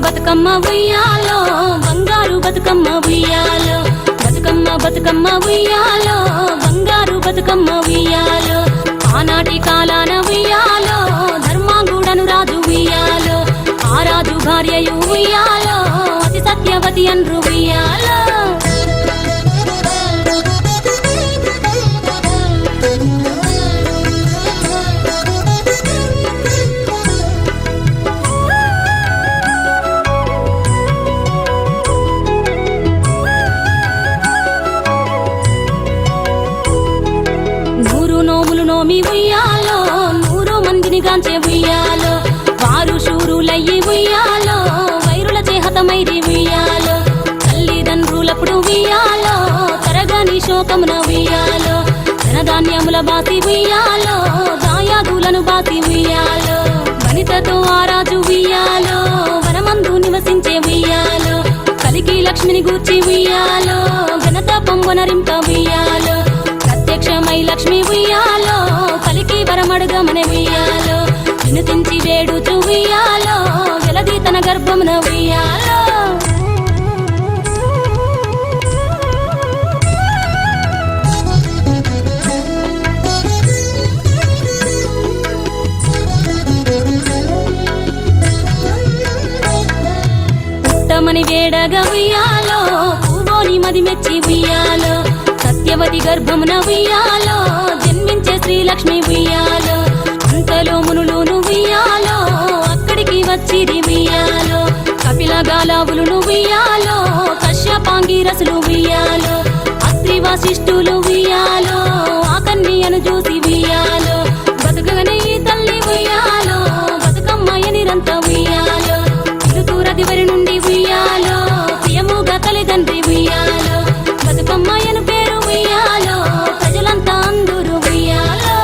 బతుకమ్మ ఉయ్యాలో బంగారు బతుకమ్మ ఉయ్యాలో బతుకమ్మ బతుకమ్మ ఉయ్యాలో బంగారు బతుకమ్మ ఉయ్యాలో ఆనాటి కాలాన ఉయ్యాలో ధర్మాంగుడను రాజు ఉయ్యాలో ఆ రాజు భార్యయు ఉయ్యాలో అతి సత్యవతి అన్రు ఉయ్యాలో నోమి ఉయ్యాలో 100 మందిని గాంచే ఉయ్యాలో వారు శూరులయ్యి ఉయ్యాలో వైరుల చేహతమైరి ఉయ్యాలో తల్లిదండ్రులప్పుడు ఉయ్యాలో తరగని శోకమున ఉయ్యాలో ధనధాన్యముల బాసి ఉయ్యాలో దాయాదులను బాసి ఉయ్యాలో వనితతో ఆరాజు ఉయ్యాలో వనమందు నివసించే ఉయ్యాలో కలికి లక్ష్మిని గూర్చి ఉయ్యాలో ఘనత పొంగొనరింప ఉయ్యాలో ప్రత్యక్షమై లక్ష్మి ఉయ్యాలో కలికి వరమడుగమని ఉయ్యాలో వినుతించి వేడుచు ఉయ్యాలో వెలది తన గర్భమున ఉయ్యాలో పుట్టమని వేడగా ఉయ్యాలో పూవోని మది మెచ్చి ఉయ్యాలో సత్యవతి గర్భమున ఉయ్యాలో జన్మించే శ్రీలక్ష్మి ఉయ్యాలో అంతలో మునులును ఉయ్యాలో అక్కడికి వచ్చిరి ఉయ్యాలో కపిల గాలావులు ఉయ్యాలో కశ్యపాంగిరసులు ఉయ్యాలో అత్రి వశిష్ఠులు ఉయ్యాలో ఆ కన్యను చూసి ఉయ్యాలో బతుకగనే ఈ తల్లి ఉయ్యాలో బతుకమ్మయ నిరంత ఉయ్యాలో ఇరుతూరదివరి నుండి ఉయ్యాలో ప్రియముగా తల్లిదండ్రి ఉయ్యాలో బతుకమ్మయను పేరు ఉయ్యాలో ప్రజలంతా అందరూ ఉయ్యాలో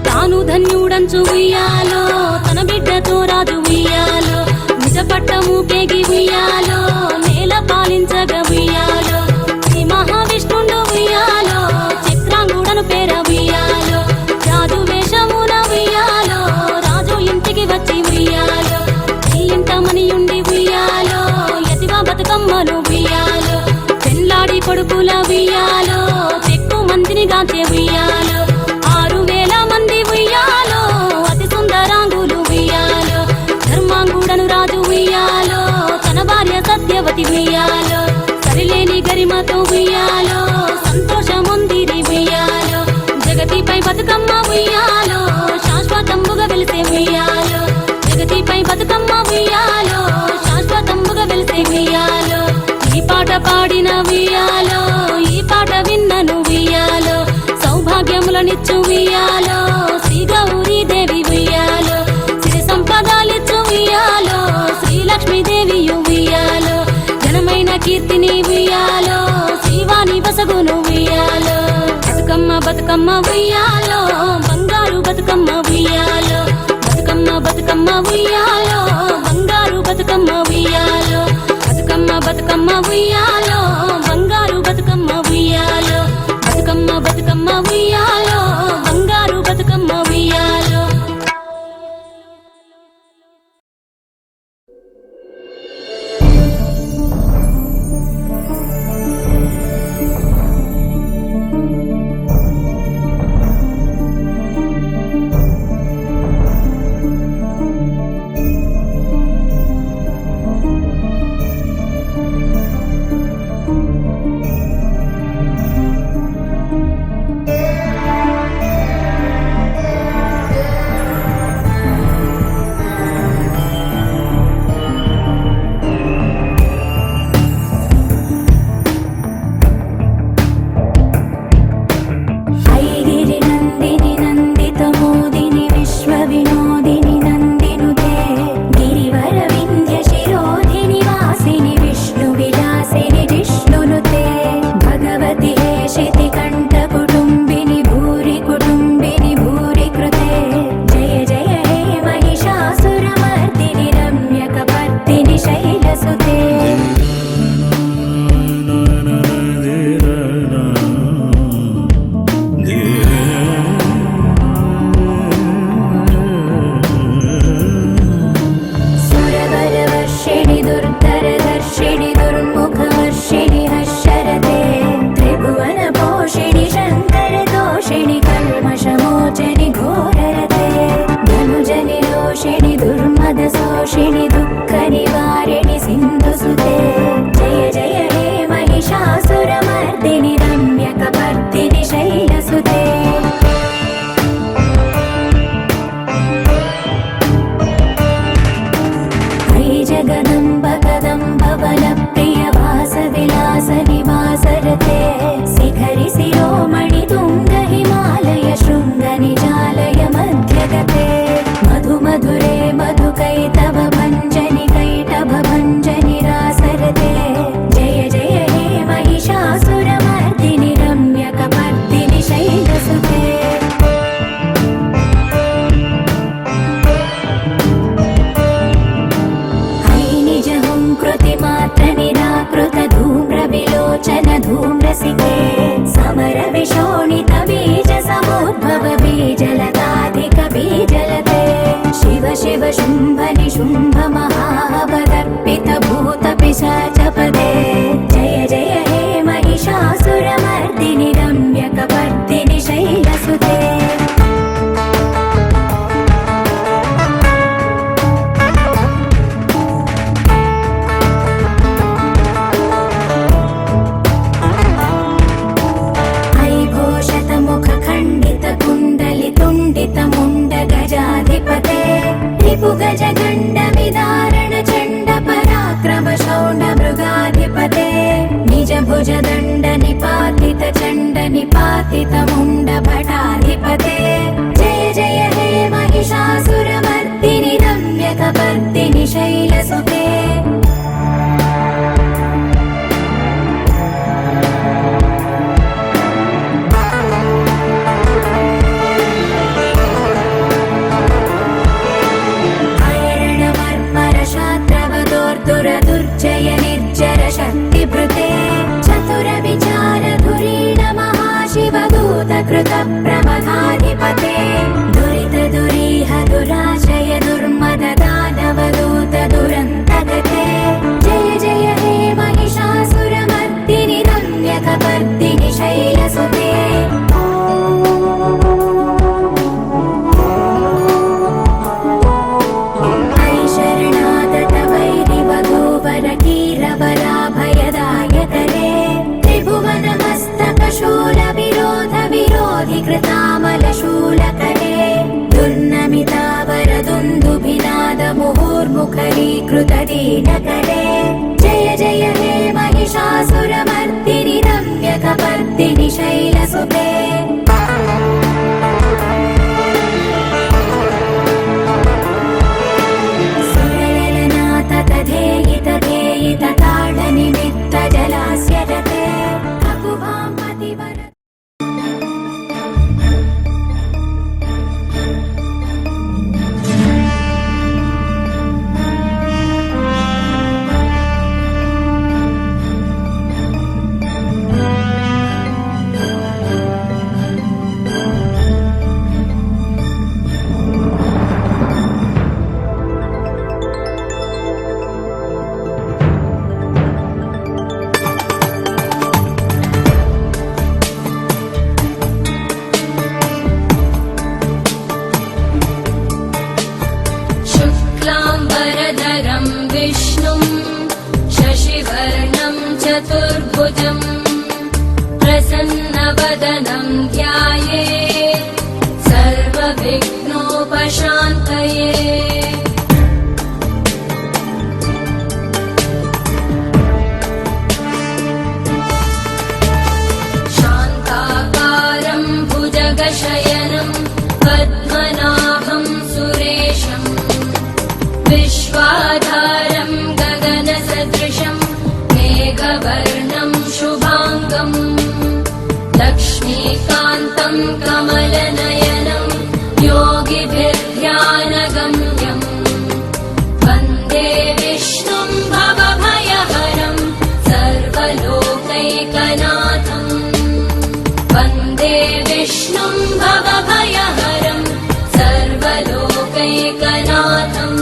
తాను ధన్యుడంచు ఉయ్యాలో తన బిడ్డతో రాజు ఉయ్యాలో నిజపట్టము పేగి ఉయ్యాలో నేల పాలించగ ఉయ్యాలో శ్రీ మహావిష్ణుండు ఉయ్యాలో చిత్రాంగుడను పేర ఉయ్యాలో రాజు వేషమున ఉయ్యాలో రాజు ఇంటికి వచ్చి ఉయ్యాలో ఈ ఇంటమని ఉండి ఉయ్యాలో యతివ బతుకమ్మను ఉయ్యాలో పెళ్ళాడి కొడుకుల ఉయ్యాలో ఎక్కువ మందిని గాంచే ఉయ్యాలో 6000 మంది ఉయ్యాలో అతి సుందరాంగులు ఉయ్యాలో ధర్మాంగుడను రాజు ఉయ్యాలో తన భార్య సత్యవతి ఉయ్యాలో సరిలేని గరిమతో ఉయ్యాలో సంతోషముందిరి ఉయ్యాలో జగతిపై బతుకమ్మ ఉయ్యాలో శాశ్వతంబుగా వెలిసే ఉయ్యాలో జగతిపై బతుకమ్మ ఉయ్యాలో శాశ్వతంబుగా వెలిసే ఉయ్యాలో ఈ పాట పాడిన ఉయ్యాలో ఈ పాట విన్నను ఉయ్యాలో సౌభాగ్యములనిచ్చు ఉయ్యాలో శ్రీ గౌరీ దేవి ఉయ్యాలో సిరి సంపదాలిచ్చు ఉయ్యాలో శ్రీలక్ష్మీదేవి ఉయ్యాలో ఘనమైన కీర్తిని ఉయ్యాలో శ్రీవాణి బసగును ఉయ్యాలో బతుకమ్మ బతుకమ్మ ఉయ్యాలో బంగారు బతుకమ్మ ఉయ్యాలో బతుకమ్మ బతుకమ్మ ఉయ్యాలో బంగారు బతుకమ్మ ఉయ్యాలో బతుకమ్మ బతుకమ్మ ఉయ్యాలో బంగారు బతుకమ్మ ఉయ్యాలో బతుకమ్మ బతుకమ్మ ఉయ్యాలో బంగారు బతుకమ్మ ఉయ్యాలో नाशिनि दुःख निवारिणि सिन्धुसुते जय जय हे महिषासुरमर्दिनि रम्यकपर्दिनि शैलसुते जगदम्ब कदम्ब बलप्रिय वासविलास निवासरते शिखरि शिरोमणि तुङ्ग हिमालय शृङ्ग निजालय मध्यगते मधु मधुरे मधुकैटभ भञ्जनि कैटभ भञ्जनि रासरते जय जय हे महिषासुरमर्दिनि रम्यकपर्दिनि शैलसुते कृतिमात्रनिराकृत धूम्रविलोचन धूम्रसिके समर विशोणित बीज समुद्भव बीजलताधिक बीजलते शिव शिव शुम्भ निशुम्भ महावदर्पित भूत पिशाचपदे जय जय हे महिषासुरमर्दिनि रम्यकपर्दिनि शैलसुते मुण्ड गजाधिपते रिपुगज गण्ड विदारण चण्ड पराक्रम शौण्ड मृगाधिपते निज भुज दण्ड निपातित चण्ड निपातित मुण्ड भटाधिपते जय जय हे महिषासुरमर्दिनि रम्यकपर्दिनि शैलसुते दुर्जय निर्जर शक्तिभृते चतुर विचार धुरीण महाशिवदूत कृत प्रमथाधिपते दुरित दुरीह दुराशय दुर्मद दानवदूत दुरन्तगते जय जय हे महिषासुरमर्दिनि रम्यकपर्दिनि शैलसुते कीरवराभयदायकरे त्रिभुवनमस्तकशूल विरोध विरोधि कृतामलशूलकरे दुर्नमितावरदुन्दुभिनाद मुहुर्मुखरीकृत दीनकरे जय जय हे महिषासुरमर्दिनि रम्यकपर्दिनि शैलसुते धेयित ताडनिमित्त जलास्य रते ककुभां पतिवर चतुर्भुजं प्रसन्नवदनं ध्यायेत् सर्वविघ्नोपशान्तये शान्ताकारं भुजगशयनं पद्मनाभं सुरेशं विश्वाधारं गगनसदृशं मेघवर्णं शुभाङ्गम् लक्ष्मीकान्तं कमलनयनं योगिभिर्ध्यानगम्यम् वन्दे विष्णुं भवभयहरं सर्वलोकैकनाथं वन्दे विष्णुं भवभयहरं सर्वलोकैकनाथम्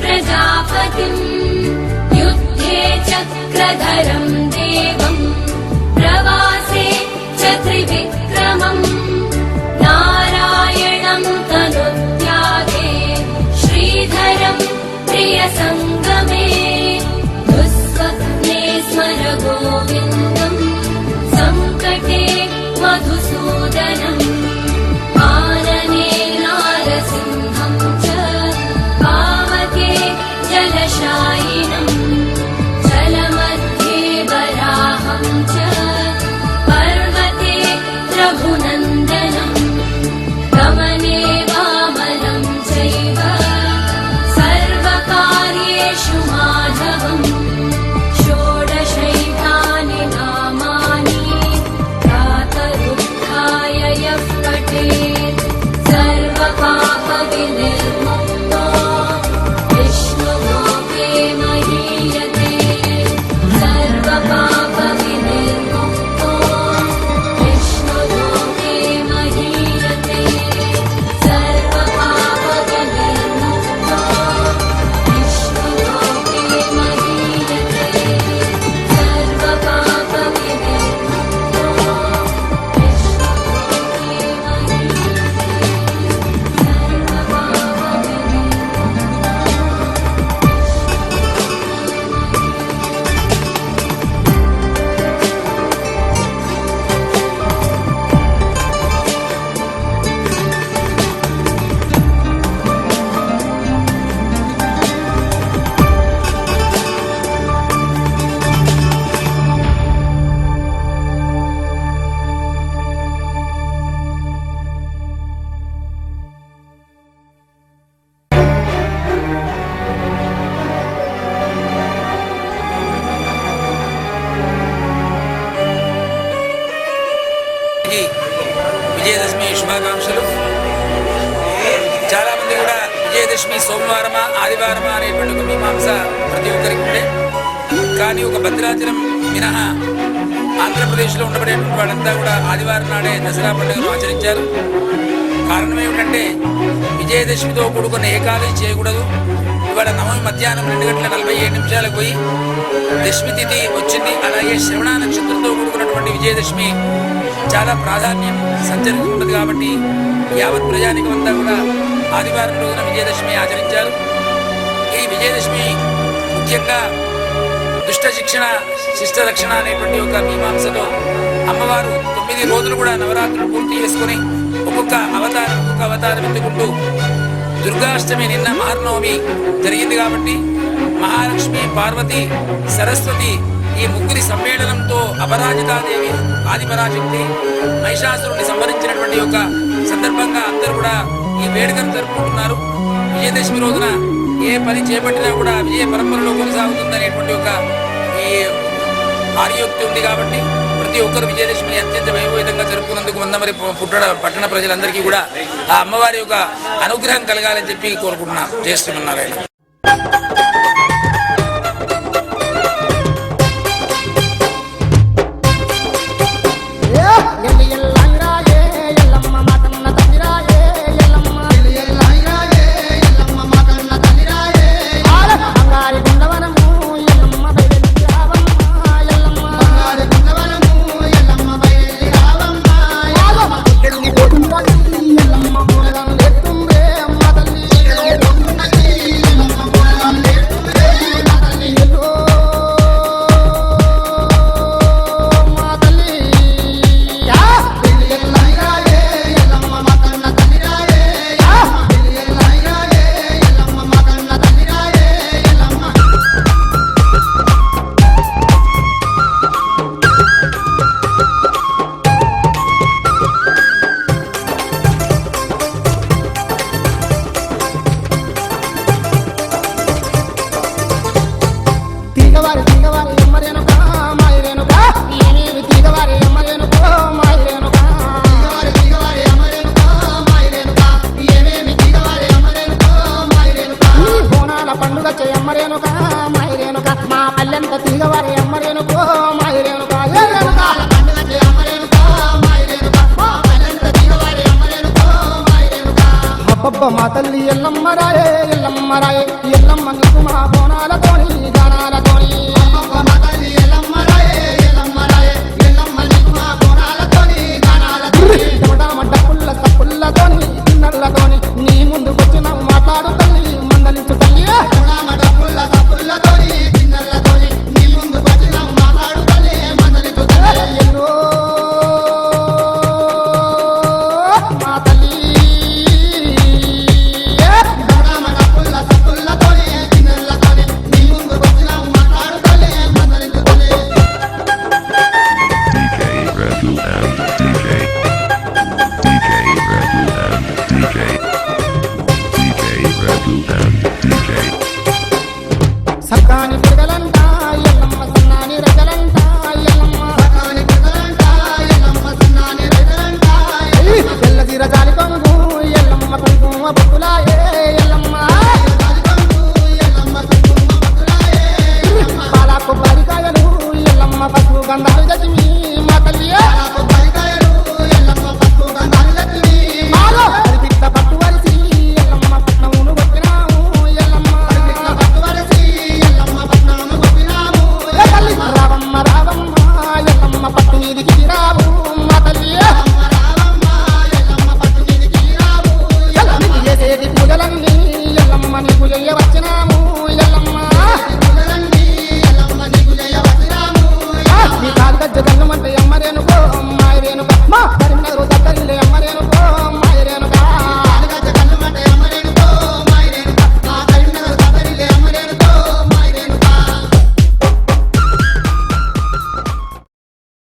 प्रजापतिम् युद्धे चक्रधरम् देवम् प्रवासे च त्रिविक्रमम् नारायणम् तनुत्यागे श्रीधरम् प्रियसङ्गमे दुःस्वप्ने स्मर गोविन्दम् सङ्कटे मधुसूदनम् आनने नारसिंहम् च पावके जलशायिनम् जलमध्ये वराहम् च पर्वते रघुनन्दनम् गमने वामनम् चैव सर्वकार्येषु माधवम् षोडशैतानि नामानि प्रातरुत्थाय यः पठेत् सर्वपापविनिर्मुक्तो विष्णुलोके महीयते सर्वपापविनिर्मुक्तो विष्णुलोके महीयते सर्वपापविनिर्मुक्तो विष्णुलोके महीयते सर्वपापविनिर्मुक्तो విజయదశమి శుభాకాంక్షలు. చాలా మంది కూడా విజయదశమి సోమవారమా ఆదివారమా అనేటువంటి ఒక మీమాంస ప్రతి ఒక్కరికి ఉండే, కానీ ఒక భద్రాచలం మినహా ఆంధ్రప్రదేశ్లో ఉండబడేటువంటి వాళ్ళంతా కూడా ఆదివారం నాడే దసరా పండుగను ఆచరించారు. కారణం ఏమిటంటే విజయదశమితో కూడుకున్న ఏకాదశి చేయకూడదు. ఇవాళ నవమి మధ్యాహ్నం 2:47 పోయి దశమి తిథి వచ్చింది. అలాగే శ్రవణ నక్షత్రంతో కూడుకున్నటువంటి విజయదశమి చాలా ప్రాధాన్యం సంచరిస్తుంది కాబట్టి యావత్ ప్రజానికం అంతా కూడా ఆదివారం రోజున విజయదశమి ఆచరించారు. ఈ విజయదశమి ముఖ్యంగా దుష్ట శిక్షణ శిష్ట రక్షణ అనేటువంటి ఒక మీమాంసలో అమ్మవారు 9 రోజులు కూడా నవరాత్రులు పూర్తి చేసుకుని ఒక్కొక్క అవతారం ఎత్తుకుంటూ దుర్గాష్టమి నిన్న మహర్నవమి జరిగింది కాబట్టి మహాలక్ష్మి, పార్వతి, సరస్వతి ఈ ముగ్గురి సమ్మేళనంతో అపరాజితాదేవి ఆదిపరాశక్తి మహిషాసురుని సంహరించినటువంటి ఒక సందర్భంగా అందరూ కూడా ఈ వేడుకను జరుపుకుంటున్నారు. విజయదశమి రోజున ఏ పని చేపట్టినా కూడా విజయ పరంపరలో కొనసాగుతుందనేటువంటి ఒక ఈ ఆర్యోక్తి ఉంది కాబట్టి ప్రతి ఒక్కరు విజయదశమిని అత్యంత వైభవంగా జరుపుకున్నందుకు మందమరి పట్టణ ప్రజలందరికీ కూడా ఆ అమ్మవారి యొక్క అనుగ్రహం కలగాలని చెప్పి కోరుకుంటున్నాం. జయ శ్రీమన్నారాయణ. అబ్బబ్బ మా తల్లి ఎల్లమ్మ రాయే ఎల్లమ్మ రాయే ఎల్లమ్మ నీకు మా బోనాలతోని గానాలతోని టమటమడ్డ పుల్ల సప్పుల్లతోని కిన్నెలతోని నీ ముందుకొచ్చిన మాట్లాడు తల్లి మందలించు తల్లి ఎల్లో మా తల్లి DJ Radu M.